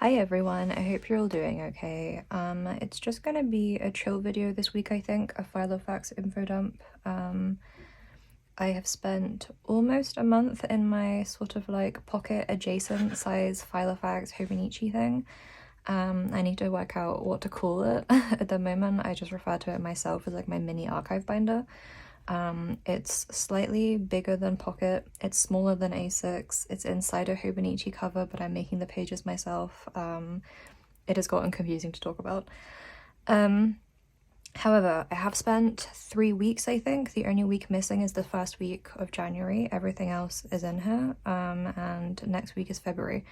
Hi everyone, I hope you're all doing okay. It's just gonna be a chill video this week, I think, a filofax info dump. I have spent almost a month in my sort of like pocket adjacent size filofax Hobonichi thing. I need to work out what to call it. At the moment, I just refer to it myself as like my mini archive binder. It's slightly bigger than Pocket, it's smaller than A6, it's inside a Hobonichi cover, but I'm making the pages myself. It has gotten confusing to talk about. However, I have spent 3 weeks, I think. The only week missing is the first week of January. Everything else is in here, and next week is February.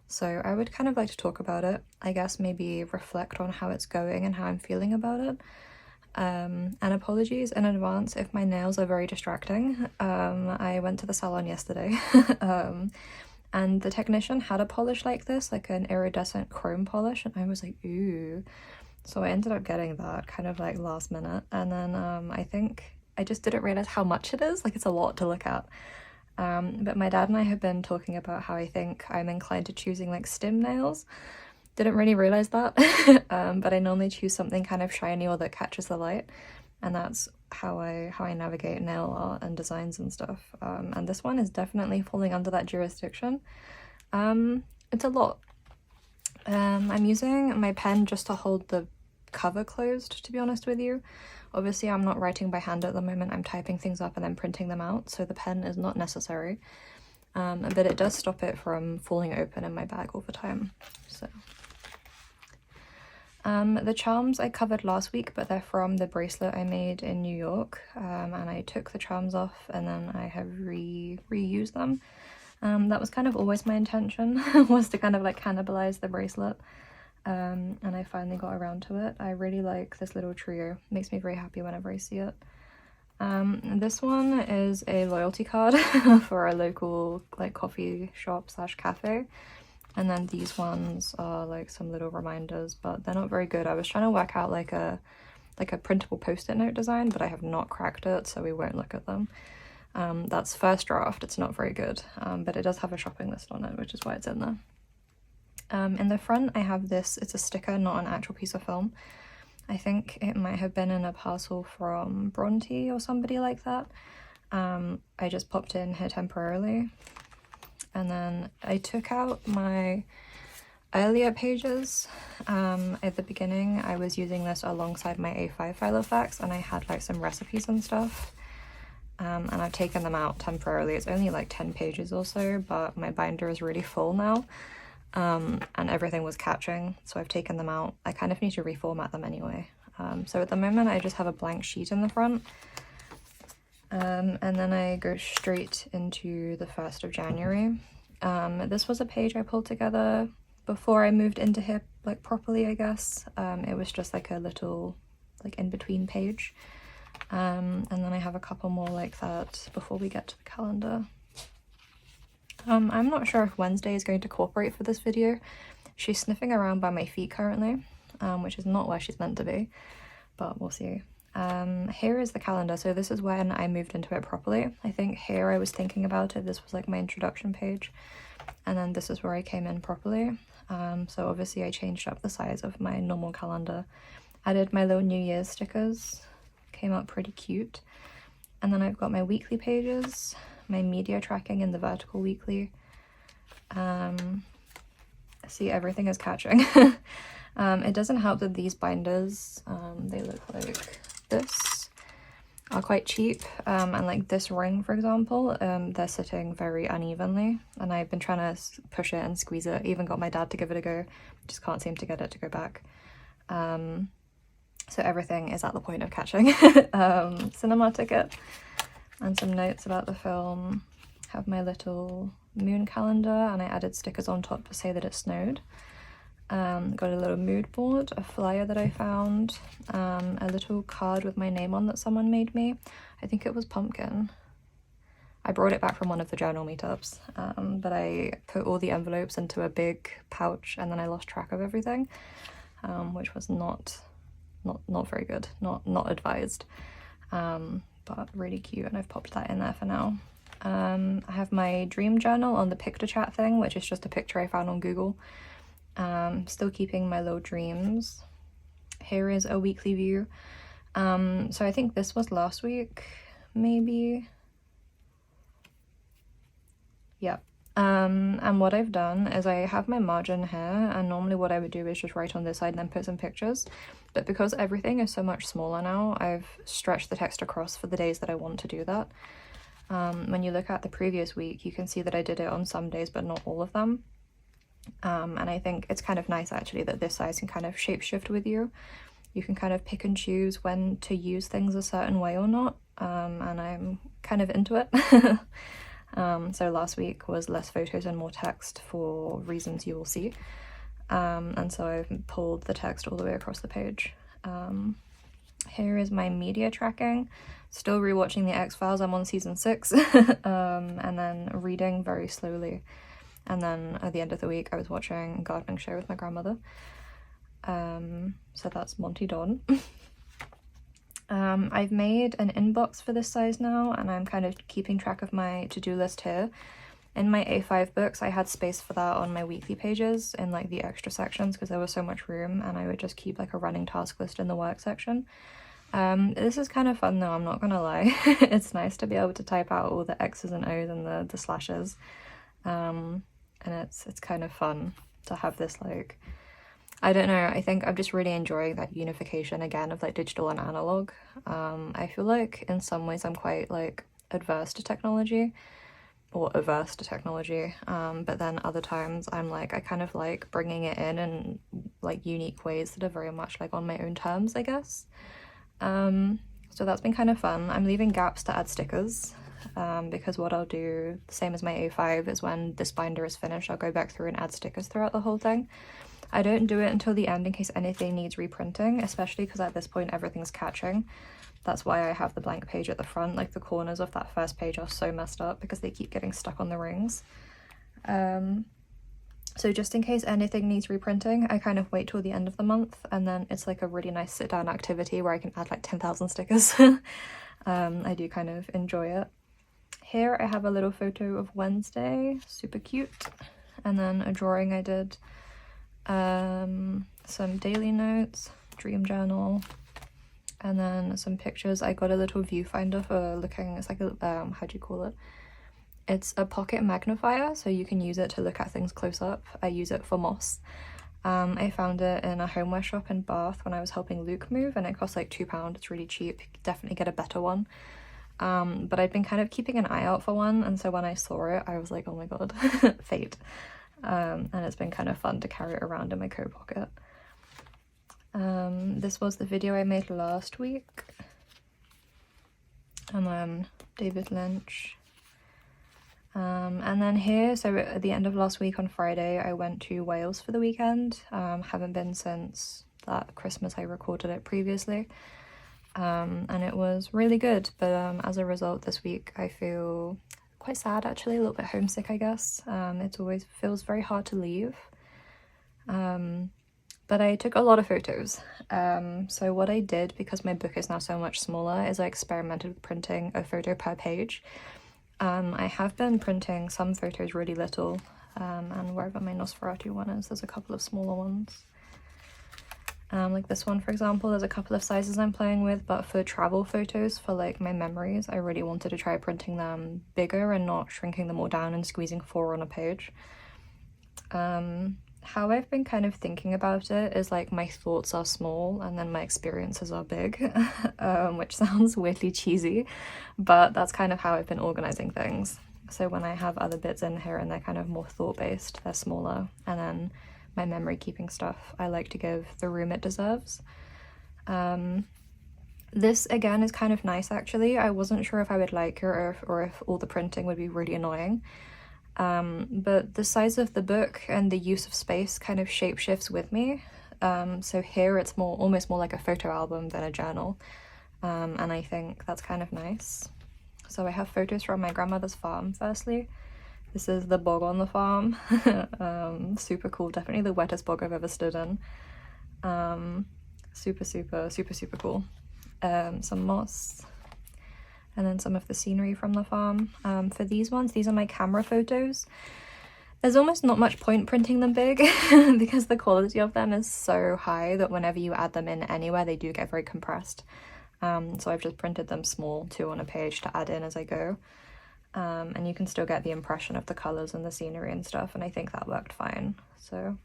So I would kind of like to talk about it, I guess maybe reflect on how it's going and how I'm feeling about it. And apologies in advance if my nails are very distracting. I went to the salon yesterday and the technician had a polish like this, like an iridescent chrome polish, and I was like, ooh. So I ended up getting that kind of like last minute, and then I think I just didn't realize how much it is. Like, it's a lot to look at. But my dad and I have been talking about how I think I'm inclined to choosing like stim nails. Didn't really realize that, but I normally choose something kind of shiny or that catches the light, and that's how I navigate nail art and designs and stuff. And this one is definitely falling under that jurisdiction. It's a lot. I'm using my pen just to hold the cover closed, to be honest with you. Obviously, I'm not writing by hand at the moment. I'm typing things up and then printing them out, so the pen is not necessary. But it does stop it from falling open in my bag all the time, so. The charms I covered last week, but they're from the bracelet I made in New York, and I took the charms off and then I have reused them. That was kind of always my intention, was to kind of like cannibalize the bracelet, and I finally got around to it. I really like this little trio. It makes me very happy whenever I see it. This one is a loyalty card for a local like coffee shop slash cafe. And then these ones are like some little reminders, but they're not very good. I was trying to work out like a printable post-it note design, but I have not cracked it, so we won't look at them. That's first draft, it's not very good, but it does have a shopping list on it, which is why it's in there. In the front I have this, it's a sticker, not an actual piece of film. I think it might have been in a parcel from Bronte or somebody like that. I just popped it in here temporarily. And then I took out my earlier pages. At the beginning I was using this alongside my A5 filofax, and I had like some recipes and stuff. And I've taken them out temporarily. It's only like 10 pages or so, but my binder is really full now, and everything was catching, so I've taken them out. I kind of need to reformat them anyway. So at the moment I just have a blank sheet in the front. And then I go straight into the 1st of January. This was a page I pulled together before I moved into here, like properly, I guess. It was just like a little like in-between page. And then I have a couple more like that before we get to the calendar. I'm not sure if Wednesday is going to cooperate for this video. She's sniffing around by my feet currently, which is not where she's meant to be, but we'll see. Here is the calendar. So this is when I moved into it properly. I think here I was thinking about it. This was like my introduction page, and then this is where I came in properly. So obviously I changed up the size of my normal calendar, added my little New Year's stickers, came out pretty cute. And then I've got my weekly pages, my media tracking in the vertical weekly. See, everything is catching. It doesn't help that these binders, they look like this, are quite cheap, and like this ring, for example, they're sitting very unevenly, and I've been trying to push it and squeeze it. Even got my dad to give it a go, just can't seem to get it to go back. So everything is at the point of catching. Cinema ticket and some notes about the film. Have my little moon calendar, and I added stickers on top to say that it snowed. Got a little mood board, a flyer that I found, a little card with my name on that someone made me. I think it was pumpkin. I brought it back from one of the journal meetups, but I put all the envelopes into a big pouch and then I lost track of everything, which was not very good, not advised, but really cute, and I've popped that in there for now. I have my dream journal on the picture chat thing, which is just a picture I found on Google. Still keeping my low dreams. Here is a weekly view. So I think this was last week, maybe. Yeah. And what I've done is I have my margin here, and normally what I would do is just write on this side and then put some pictures. But because everything is so much smaller now, I've stretched the text across for the days that I want to do that. When you look at the previous week, you can see that I did it on some days, but not all of them. And I think it's kind of nice actually that this size can kind of shapeshift with you. You can kind of pick and choose when to use things a certain way or not, and I'm kind of into it. So last week was less photos and more text for reasons you will see, and so I've pulled the text all the way across the page. Here is my media tracking. Still rewatching the X-Files, I'm on season 6, and then reading very slowly. And then at the end of the week I was watching a gardening show with my grandmother. So that's Monty Don. I've made an inbox for this size now, and I'm kind of keeping track of my to-do list here. In my A5 books, I had space for that on my weekly pages in like the extra sections because there was so much room, and I would just keep like a running task list in the work section. This is kind of fun though, I'm not gonna lie. It's nice to be able to type out all the X's and O's and the slashes. And it's kind of fun to have this, like, I don't know, I think I'm just really enjoying that unification again of like digital and analog. I feel like in some ways I'm quite like averse to technology, but then other times I'm like, I kind of like bringing it in like unique ways that are very much like on my own terms, I guess. So that's been kind of fun. I'm leaving gaps to add stickers, because what I'll do, the same as my A5, is when this binder is finished, I'll go back through and add stickers throughout the whole thing. I don't do it until the end in case anything needs reprinting, especially because at this point everything's catching. That's why I have the blank page at the front. Like the corners of that first page are so messed up because they keep getting stuck on the rings. So just in case anything needs reprinting, I kind of wait till the end of the month, and then it's like a really nice sit down activity where I can add like 10,000 stickers. I do kind of enjoy it. Here I have a little photo of Wednesday, super cute, and then a drawing I did, some daily notes, dream journal, and then some pictures. I got a little viewfinder for looking, it's like a, how do you call it? It's a pocket magnifier, so you can use it to look at things close up. I use it for moss. I found it in a homeware shop in Bath when I was helping Luke move, and it cost like £2. It's really cheap. You could definitely get a better one. But I'd been kind of keeping an eye out for one, and so when I saw it, I was like, oh my god, fate. And it's been kind of fun to carry it around in my coat pocket. This was the video I made last week. And then David Lynch. And then here, so at the end of last week on Friday, I went to Wales for the weekend. Haven't been since that Christmas I recorded it previously. And it was really good, but as a result this week I feel quite sad actually, a little bit homesick I guess. It always feels very hard to leave. But I took a lot of photos. So what I did, because my book is now so much smaller, is I experimented with printing a photo per page. I have been printing some photos really little, and wherever my Nosferatu one is, there's a couple of smaller ones. Like this one, for example, there's a couple of sizes I'm playing with, but for travel photos, for like my memories, I really wanted to try printing them bigger and not shrinking them all down and squeezing 4 on a page. How I've been kind of thinking about it is like my thoughts are small and then my experiences are big, which sounds weirdly cheesy, but that's kind of how I've been organizing things. So when I have other bits in here and they're kind of more thought-based, they're smaller, and then my memory keeping stuff I like to give the room it deserves. This again is kind of nice actually. I wasn't sure if I would like it or if all the printing would be really annoying. But the size of the book and the use of space kind of shapeshifts with me. So here it's almost more like a photo album than a journal, and I think that's kind of nice. So I have photos from my grandmother's farm firstly. This is the bog on the farm. Super cool, definitely the wettest bog I've ever stood in. Super cool. Some moss. And then some of the scenery from the farm. For these ones, these are my camera photos. There's almost not much point printing them big because the quality of them is so high that whenever you add them in anywhere, they do get very compressed. So I've just printed them small, 2 on a page to add in as I go. And you can still get the impression of the colours and the scenery and stuff, and I think that worked fine. So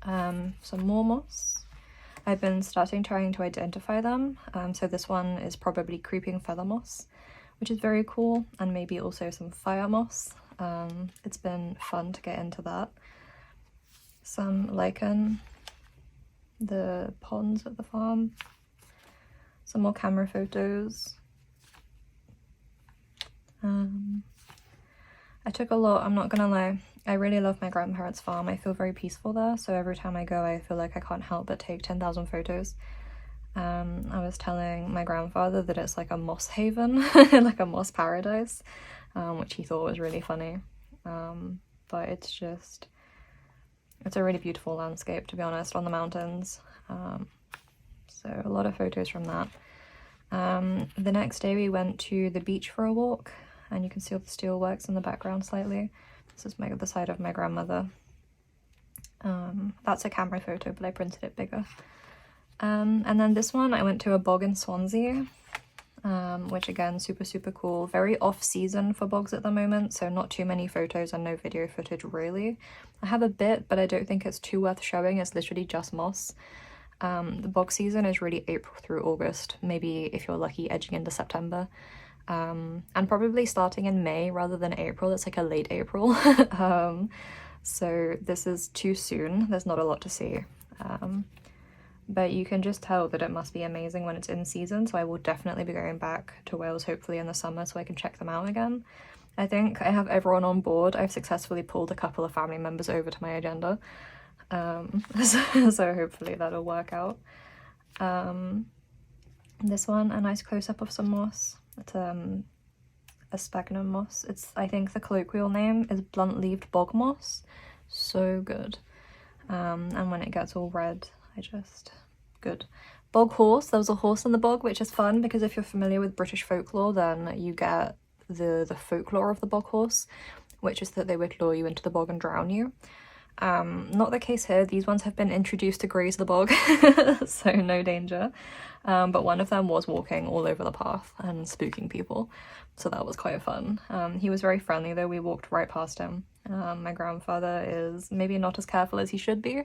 some more moss. I've been trying to identify them. So this one is probably creeping feather moss, which is very cool, and maybe also some fire moss. It's been fun to get into that. Some lichen, the ponds at the farm. Some more camera photos. I took a lot, I'm not gonna lie. I really love my grandparents' farm. I feel very peaceful there, so every time I go I feel like I can't help but take 10,000 photos. I was telling my grandfather that it's like a moss haven, like a moss paradise, which he thought was really funny. But it's a really beautiful landscape, to be honest, on the mountains. So a lot of photos from that. The next day we went to the beach for a walk, and you can see all the steelworks in the background slightly. This is the side of my grandmother. That's a camera photo, but I printed it bigger. And then this one, I went to a bog in Swansea, which again, super cool. Very off season for bogs at the moment, so not too many photos and no video footage really. I have a bit, but I don't think it's too worth showing. It's literally just moss. The bog season is really April through August, maybe if you're lucky edging into September, and probably starting in May rather than April. It's like a late April. So this is too soon. There's not a lot to see, but you can just tell that it must be amazing when it's in season, so I will definitely be going back to Wales hopefully in the summer so I can check them out again. I think I have everyone on board. I've successfully pulled a couple of family members over to my agenda. So hopefully that'll work out. This one, a nice close-up of some moss. It's a sphagnum moss. I think the colloquial name is blunt-leaved bog moss. So good. And when it gets all red, good. Bog horse. There was a horse in the bog, which is fun because if you're familiar with British folklore, then you get the folklore of the bog horse, which is that they would lure you into the bog and drown you. Not the case here. These ones have been introduced to graze the bog, so no danger. But one of them was walking all over the path and spooking people, so that was quite fun. He was very friendly though. We walked right past him. My grandfather is maybe not as careful as he should be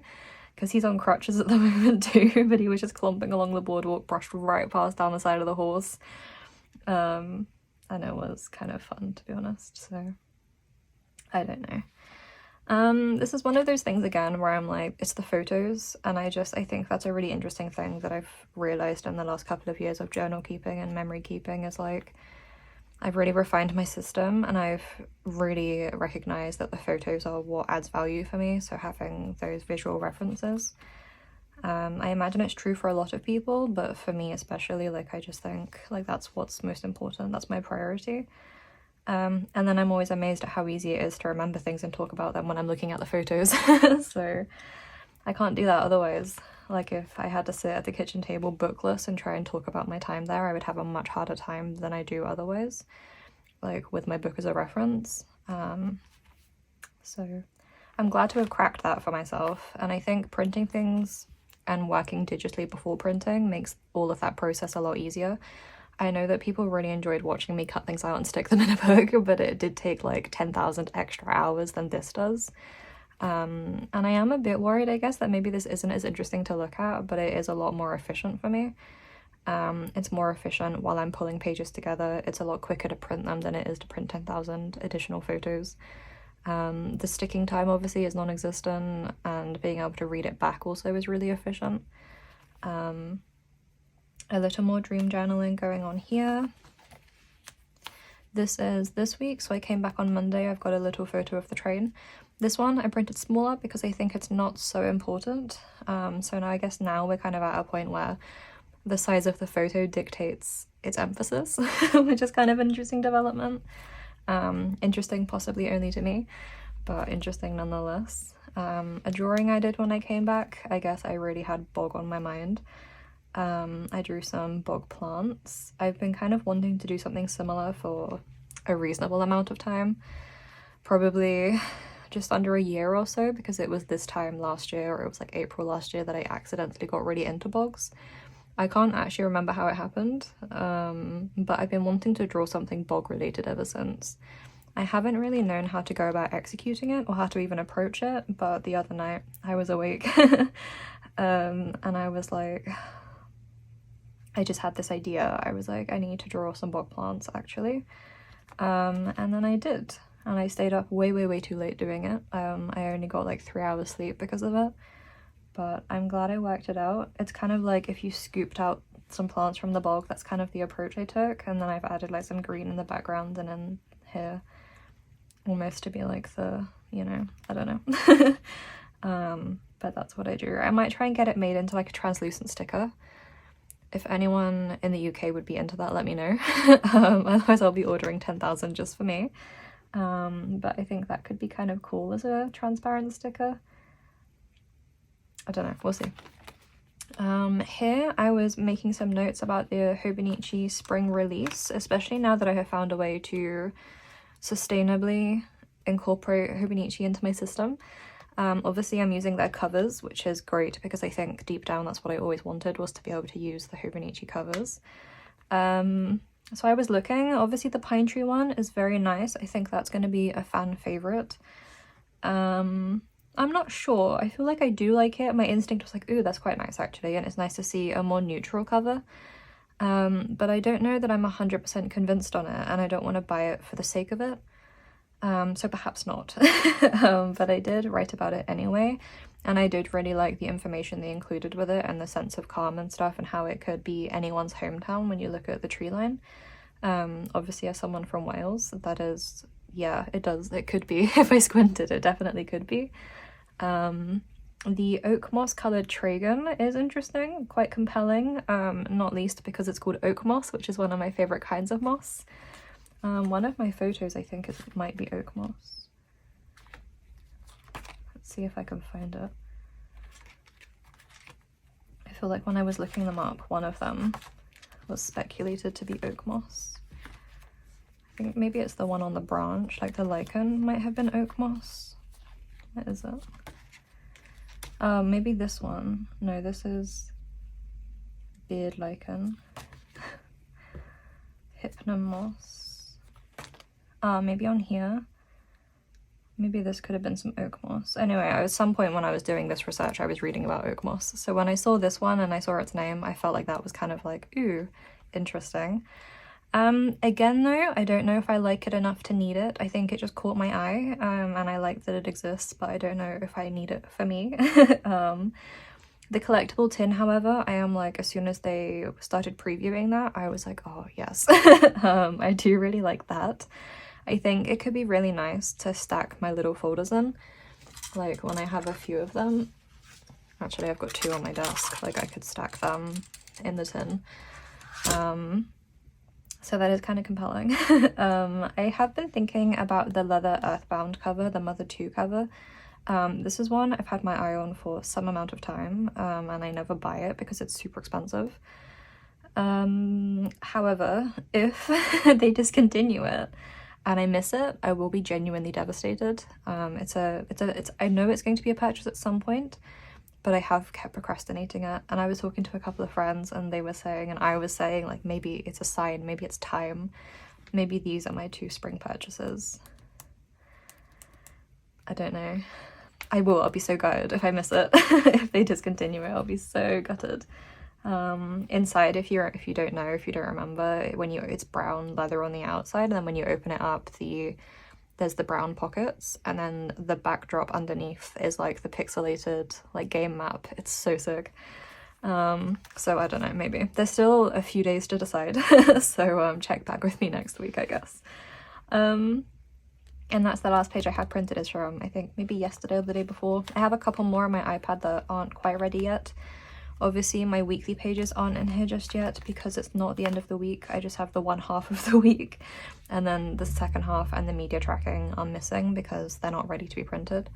because he's on crutches at the moment too, but he was just clumping along the boardwalk, brushed right past down the side of the horse. And it was kind of fun, to be honest, so I don't know. This is one of those things again where I'm like, it's the photos, and I think that's a really interesting thing that I've realized in the last couple of years of journal keeping and memory keeping is like, I've really refined my system and I've really recognized that the photos are what adds value for me, so having those visual references. I imagine it's true for a lot of people, but for me especially, like I just think like that's what's most important, that's my priority. And then I'm always amazed at how easy it is to remember things and talk about them when I'm looking at the photos. So I can't do that otherwise. Like if I had to sit at the kitchen table bookless and try and talk about my time there, I would have a much harder time than I do otherwise, like with my book as a reference. So I'm glad to have cracked that for myself, and I think printing things and working digitally before printing makes all of that process a lot easier. I know that people really enjoyed watching me cut things out and stick them in a book, but it did take like 10,000 extra hours than this does. And I am a bit worried, I guess, that maybe this isn't as interesting to look at, but it is a lot more efficient for me. It's more efficient while I'm pulling pages together. It's a lot quicker to print them than it is to print 10,000 additional photos. The sticking time obviously is non-existent, and being able to read it back also is really efficient. A little more dream journaling going on here. This is this week, so I came back on Monday. I've got a little photo of the train. This one I printed smaller because I think it's not so important. So now I guess now we're kind of at a point where the size of the photo dictates its emphasis, which is kind of an interesting development. Interesting possibly only to me, but interesting nonetheless. A drawing I did when I came back, I guess I really had bog on my mind. I drew some bog plants. I've been kind of wanting to do something similar for a reasonable amount of time. Probably just under a year or so, because it was this time last year, or it was like April last year, that I accidentally got really into bogs. I can't actually remember how it happened, but I've been wanting to draw something bog related ever since. I haven't really known how to go about executing it or how to even approach it, but the other night I was awake and I was like, I just had this idea. I was like, I need to draw some bog plants actually. And then I did, and I stayed up way too late doing it. I only got like 3 hours sleep because of it, but I'm glad I worked it out. It's kind of like if you scooped out some plants from the bog, that's kind of the approach I took, and then I've added like some green in the background and in here, almost to be like the, you know, I don't know. But that's what I do. I might try and get it made into like a translucent sticker. If anyone in the UK would be into that, let me know. Otherwise I'll be ordering 10,000 just for me. But I think that could be kind of cool as a transparent sticker. I don't know, we'll see. Here I was making some notes about the Hobonichi spring release, especially now that I have found a way to sustainably incorporate Hobonichi into my system. Obviously I'm using their covers, which is great because I think deep down that's what I always wanted, was to be able to use the Hobonichi covers. So I was looking, obviously the pine tree one is very nice. I think that's going to be a fan favorite. I'm not sure. I feel like I do like it. My instinct was like, ooh, that's quite nice actually, and it's nice to see a more neutral cover. But I don't know that I'm 100% convinced on it, and I don't want to buy it for the sake of it. So perhaps not. But I did write about it anyway, and I did really like the information they included with it, and the sense of calm and stuff, and how it could be anyone's hometown when you look at the tree line. Obviously as someone from Wales, that is, yeah, it could be. If I squinted, it definitely could be. The oak moss coloured tragon is interesting, quite compelling, not least because it's called oak moss, which is one of my favourite kinds of moss. One of my photos I think it might be oak moss. Let's see if I can find it. I feel like when I was looking them up, one of them was speculated to be oak moss. I think maybe it's the one on the branch, like the lichen might have been oak moss. What is it? Maybe this one. No, this is beard lichen. Hypnum moss. Maybe on here. Maybe this could have been some oak moss. Anyway, at some point when I was doing this research, I was reading about oak moss. So when I saw this one and I saw its name, I felt like that was kind of like, ooh, interesting. Again though, I don't know if I like it enough to need it. I think it just caught my eye, and I like that it exists, but I don't know if I need it for me. The collectible tin, however, I am like, as soon as they started previewing that, I was like, oh yes. I do really like that. I think it could be really nice to stack my little folders in, like when I have a few of them. Actually, I've got 2 on my desk, like I could stack them in the tin. So that is kind of compelling. I have been thinking about the leather Earthbound cover, the Mother 2 cover. This is one I've had my eye on for some amount of time, and I never buy it because it's super expensive. However, if they discontinue it and I miss it, I will be genuinely devastated. I know it's going to be a purchase at some point, but I have kept procrastinating it. And I was talking to a couple of friends and they were saying, and I was saying, like, maybe it's a sign, maybe it's time, maybe these are my 2 spring purchases. I don't know. I'll be so gutted if I miss it. If they discontinue it, I'll be so gutted. Inside, if you don't know, if you don't remember, it's brown leather on the outside, and then when you open it up, there's the brown pockets, and then the backdrop underneath is like the pixelated like game map. It's so sick. So I don't know, maybe there's still a few days to decide. So check back with me next week, I guess. And that's the last page I had printed, is from, I think, maybe yesterday or the day before. I have a couple more on my iPad that aren't quite ready yet. Obviously, my weekly pages aren't in here just yet because it's not the end of the week. I just have the 1/2 of the week. And then the second half and the media tracking are missing because they're not ready to be printed.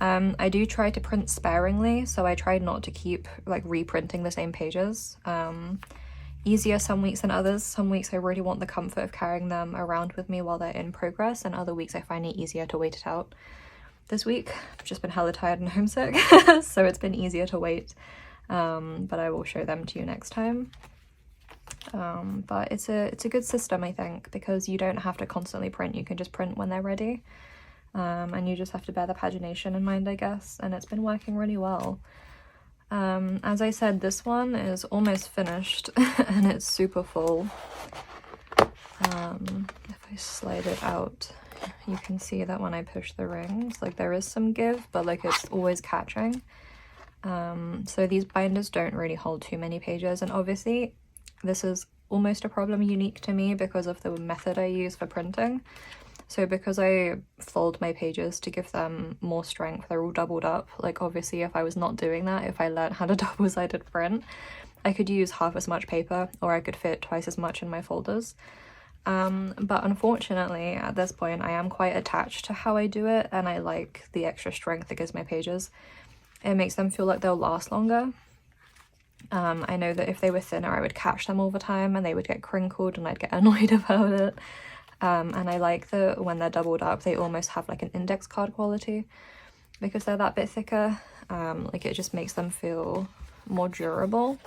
I do try to print sparingly, so I try not to keep like reprinting the same pages. Easier some weeks than others. Some weeks I really want the comfort of carrying them around with me while they're in progress, and other weeks I find it easier to wait it out. this week. I've just been hella tired and homesick, so it's been easier to wait, but I will show them to you next time. But it's a good system, I think, because you don't have to constantly print. You can just print when they're ready, and you just have to bear the pagination in mind, I guess, and it's been working really well. As I said, this one is almost finished and it's super full. If I slide it out, you can see that when I push the rings, like there is some give, but like it's always catching. So these binders don't really hold too many pages, and obviously this is almost a problem unique to me because of the method I use for printing. So because I fold my pages to give them more strength, they're all doubled up. Like obviously if I was not doing that, if I learned how to double-sided print, I could use half as much paper, or I could fit twice as much in my folders. But unfortunately at this point I am quite attached to how I do it, and I like the extra strength it gives my pages. It makes them feel like they'll last longer. I know that if they were thinner I would catch them all the time and they would get crinkled and I'd get annoyed about it. And I like that when they're doubled up they almost have like an index card quality because they're that bit thicker. Like it just makes them feel more durable.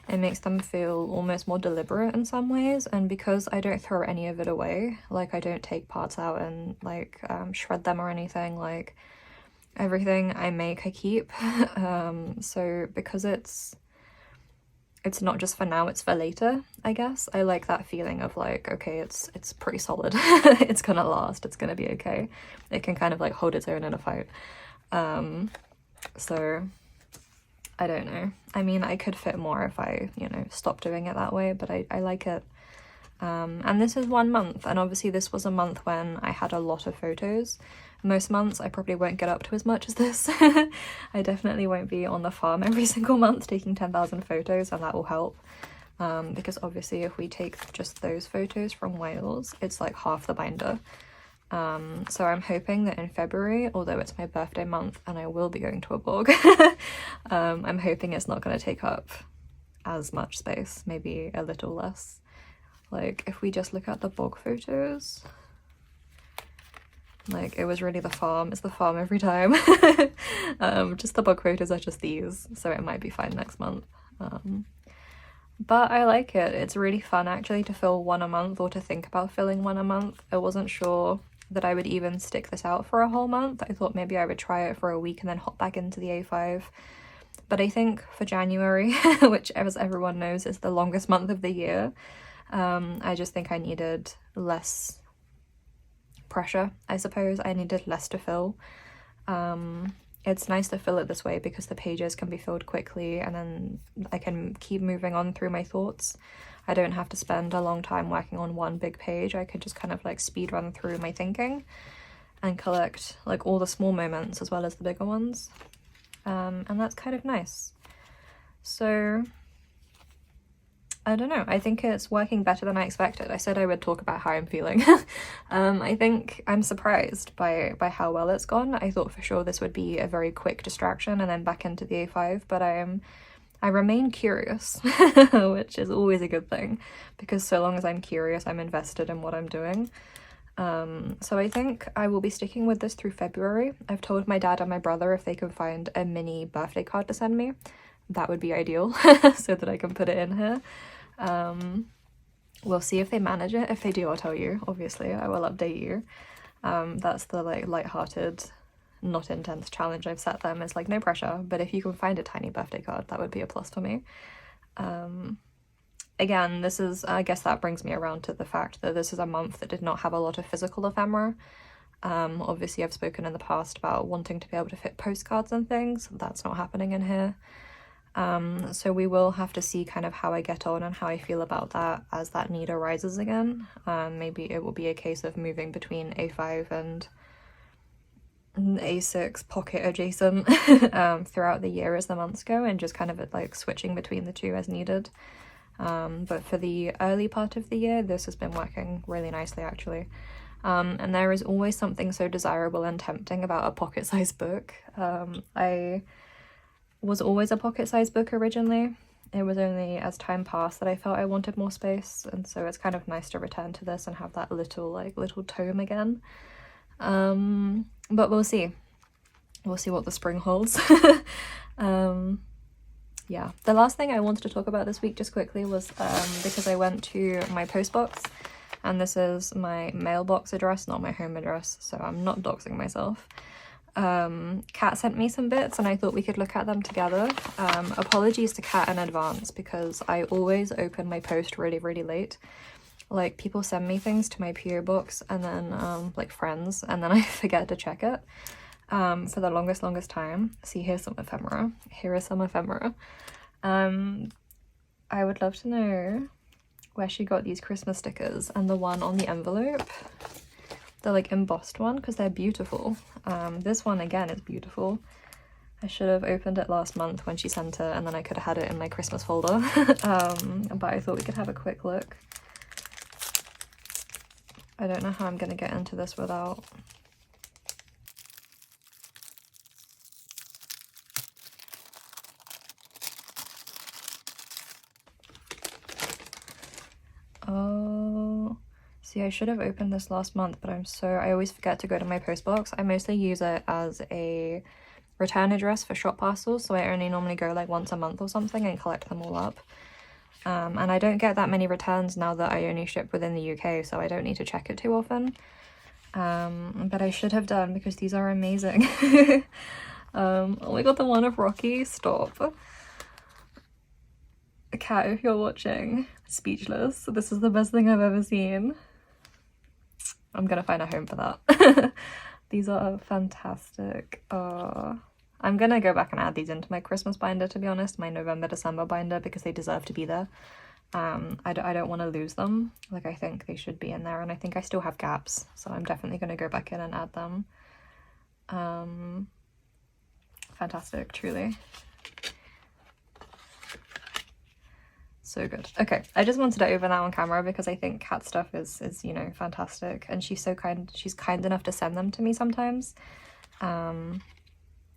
It makes them feel almost more deliberate in some ways, and because I don't throw any of it away, like I don't take parts out and like shred them or anything, like everything I make I keep. So because it's not just for now, it's for later, I guess. I like that feeling of like, okay, it's pretty solid. It's gonna last, it's gonna be okay. It can kind of like hold its own in a fight. So I don't know. I mean, I could fit more if I, you know, stopped doing it that way, but I like it. And this is 1 month, and obviously this was a month when I had a lot of photos. Most months I probably won't get up to as much as this. I definitely won't be on the farm every single month taking 10,000 photos, and that will help. Because obviously if we take just those photos from Wales, it's like half the binder. So I'm hoping that in February, although it's my birthday month and I will be going to a bog, I'm hoping it's not going to take up as much space, maybe a little less. Like if we just look at the bog photos, like it was really the farm. It's the farm every time. Just the bog photos are just these, so it might be fine next month. But I like it. It's really fun actually to fill one a month, or to think about filling one a month. I wasn't sure that I would even stick this out for a whole month. I thought maybe I would try it for a week and then hop back into the A5. But I think for January, which as everyone knows is the longest month of the year, I just think I needed less pressure, I suppose. I needed less to fill. It's nice to fill it this way because the pages can be filled quickly and then I can keep moving on through my thoughts. I don't have to spend a long time working on one big page. I could just kind of like speed run through my thinking and collect like all the small moments as well as the bigger ones. And that's kind of nice. So I don't know, I think it's working better than I expected. I said I would talk about how I'm feeling. I think I'm surprised by how well it's gone. I thought for sure this would be a very quick distraction and then back into the A5, but I remain curious, which is always a good thing, because so long as I'm curious, I'm invested in what I'm doing. So I think I will be sticking with this through February. I've told my dad and my brother if they can find a mini birthday card to send me, that would be ideal, so that I can put it in here. We'll see if they manage it. If they do, I'll tell you. Obviously, I will update you. That's the like light-hearted, not intense challenge I've set them. It's like no pressure, but if you can find a tiny birthday card, that would be a plus for me. Again, this is, I guess that brings me around to the fact that this is a month that did not have a lot of physical ephemera. Obviously I've spoken in the past about wanting to be able to fit postcards and things. That's not happening in here. So we will have to see kind of how I get on and how I feel about that as that need arises again. Maybe it will be a case of moving between A5 and A6 pocket adjacent throughout the year as the months go, and just kind of like switching between the two as needed. But for the early part of the year, this has been working really nicely actually. And there is always something so desirable and tempting about a pocket-sized book. I was always a pocket-sized book originally. It was only as time passed that I felt I wanted more space, and so it's kind of nice to return to this and have that little tome again. But we'll see. we'll see what the spring holds. Yeah, the last thing I wanted to talk about this week just quickly was because I went to my post box, and this is my mailbox address, not my home address, so I'm not doxing myself. Kat sent me some bits and I thought we could look at them together. Apologies to Kat in advance because I always open my post really late. Like, people send me things to my PO box and then like friends, and then I forget to check it for the longest time. See, here's some ephemera. Here is some ephemera. I would love to know where she got these Christmas stickers and the one on the envelope, the like embossed one, because they're beautiful. This one again is beautiful. I should have opened it last month when she sent it, and then I could have had it in my Christmas folder. But I thought we could have a quick look. I don't know how I'm gonna get into this without... Oh, see, I should have opened this last month, but I always forget to go to my post box. I mostly use it as a return address for shop parcels, so I only normally go like once a month or something and collect them all up. And I don't get that many returns now that I only ship within the UK, so I don't need to check it too often. But I should have done because these are amazing. Oh my god, the one of Rocky, stop. Kat, if you're watching, speechless. This is the best thing I've ever seen. I'm gonna find a home for that. These are fantastic. I'm gonna go back and add these into my Christmas binder, to be honest, my November-December binder, because they deserve to be there. I don't want to lose them. Like, I think they should be in there, and I think I still have gaps, so I'm definitely gonna go back in and add them. Fantastic, truly. So good. Okay, I just wanted to open that on camera because I think Kat's stuff is you know, fantastic, and she's so kind. She's kind enough to send them to me sometimes.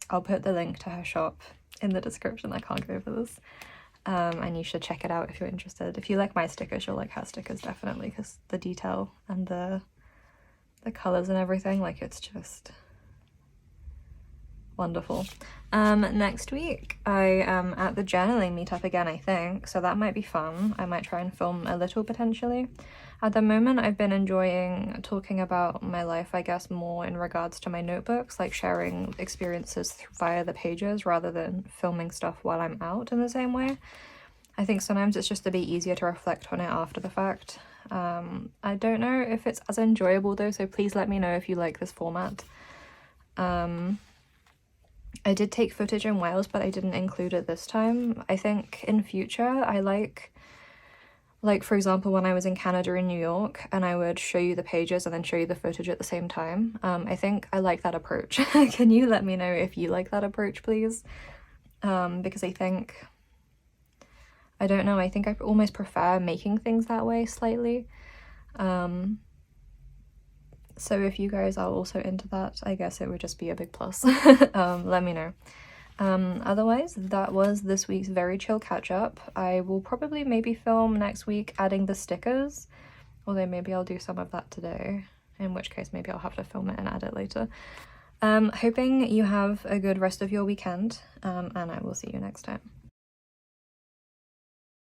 I'll put the link to her shop in the description. I can't go over this. And you should check it out if you're interested. If you like my stickers, you'll like her stickers definitely, because the detail and the colours and everything, like, it's just wonderful. Next week I am at the journaling meetup again, I think, so that might be fun. I might try and film a little potentially. At the moment I've been enjoying talking about my life, I guess, more in regards to my notebooks, like sharing experiences via the pages rather than filming stuff while I'm out in the same way. I think sometimes it's just a bit easier to reflect on it after the fact. I don't know if it's as enjoyable though, so please let me know if you like this format. I did take footage in Wales, but I didn't include it this time. I think in future I like for example, when I was in Canada and New York, and I would show you the pages and then show you the footage at the same time. I think I like that approach. Can you let me know if you like that approach, please? Because I think, I don't know, I think I almost prefer making things that way slightly. So if you guys are also into that, I guess it would just be a big plus. Let me know. Otherwise, that was this week's very chill catch-up. I will probably maybe film next week adding the stickers, although maybe I'll do some of that today, in which case maybe I'll have to film it and add it later. Hoping you have a good rest of your weekend, and I will see you next time.